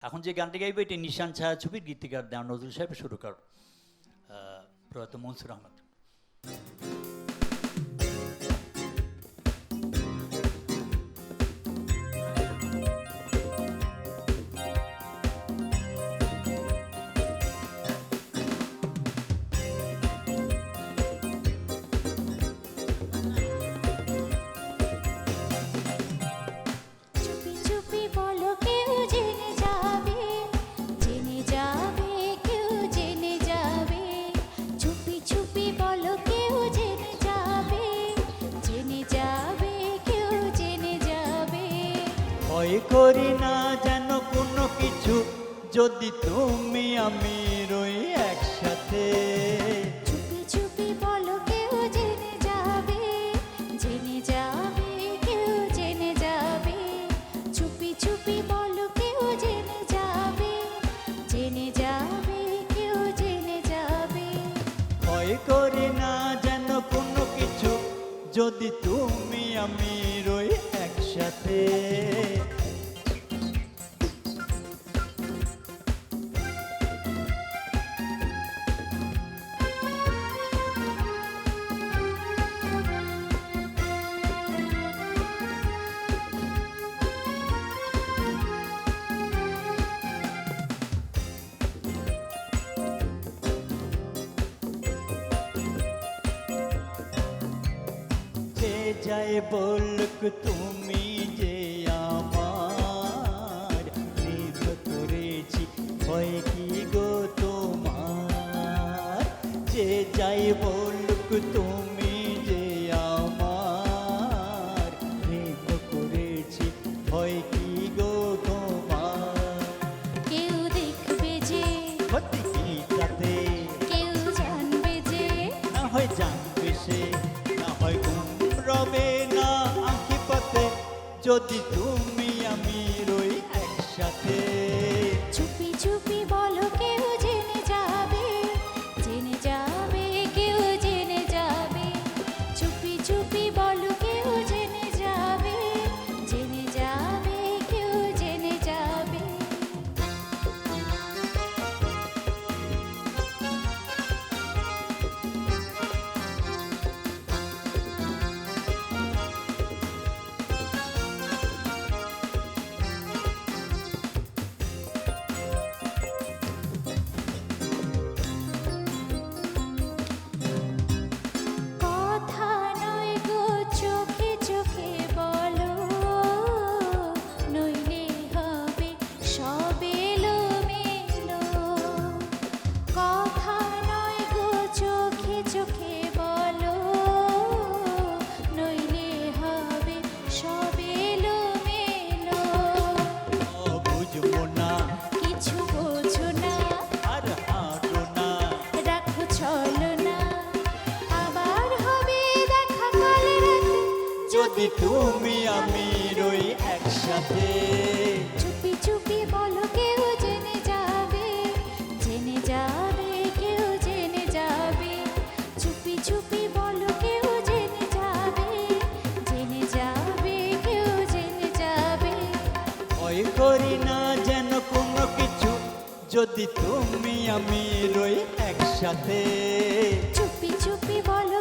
এখন যে গানটি গাইব এটি নিশান ছায়াছবির গীতিকার দেওয়ান নজরুল সাহেব সুরকার প্রয়াত মনসুর আহমদ। ভয় করি না যেন কোনো কিছু, যদি তুমি আমি রই একসাথে। চুপি চুপি বলো কেউ জেনে যাবে, জেনে যাবে, কেউ জেনে যাবে। চুপি চুপি বলো কেউ জেনে যাবে, জেনে যাবে, কেউ জেনে যাবে। ভয় করি না যেন কোনো কিছু, যদি তুমি আমি রই একসাথে। যাই বলুক তুমি যে আমার প্রেম করেছি, হয় কি গো তোমার। যে যাই বলুক তুমি যে আমার প্রেম করেছি, হয় কি গো তোমার। কেউ দেখবে যে ক্ষতি কি তাতে, কেউ জানবে যে না হয় জানবে সে, না হয় রবে না আঁখি পথে, যদি তুমি আমি রই একসাথে। চুপি চুপি বলো কেউ জেনে যাবে, জেনে যাবে, কেউ জেনে যাবে। চুপি চুপি বলো কেউ জেনে যাবে, জেনে যাবে, কেউ জেনে যাবে। কথা নয় গো চোখে চোখে বলো, নইলে হবে সব এলোমেলো। কথা নয় গো চোখে চোখে বলো, নইলে হবে সব এলোমেলো। বুঝবো না কিছু বোঝো না আর হাঁটো না, রাখো চলো না, আবার হবে দেখা কাল রাতে, যদি তুমি আমি রই একসাথে। চুপি চুপি বলো কেউ জেনে যাবে, জেনে যাবে, কেউ জেনে যাবে। চুপি চুপি বলো কেউ জেনে যাবে, জেনে যাবে, কেউ জেনে যাবে। ভয় করি না যেন কোনো কিছু, যদি তুমি আমি রই একসাথে। চুপি চুপি বলো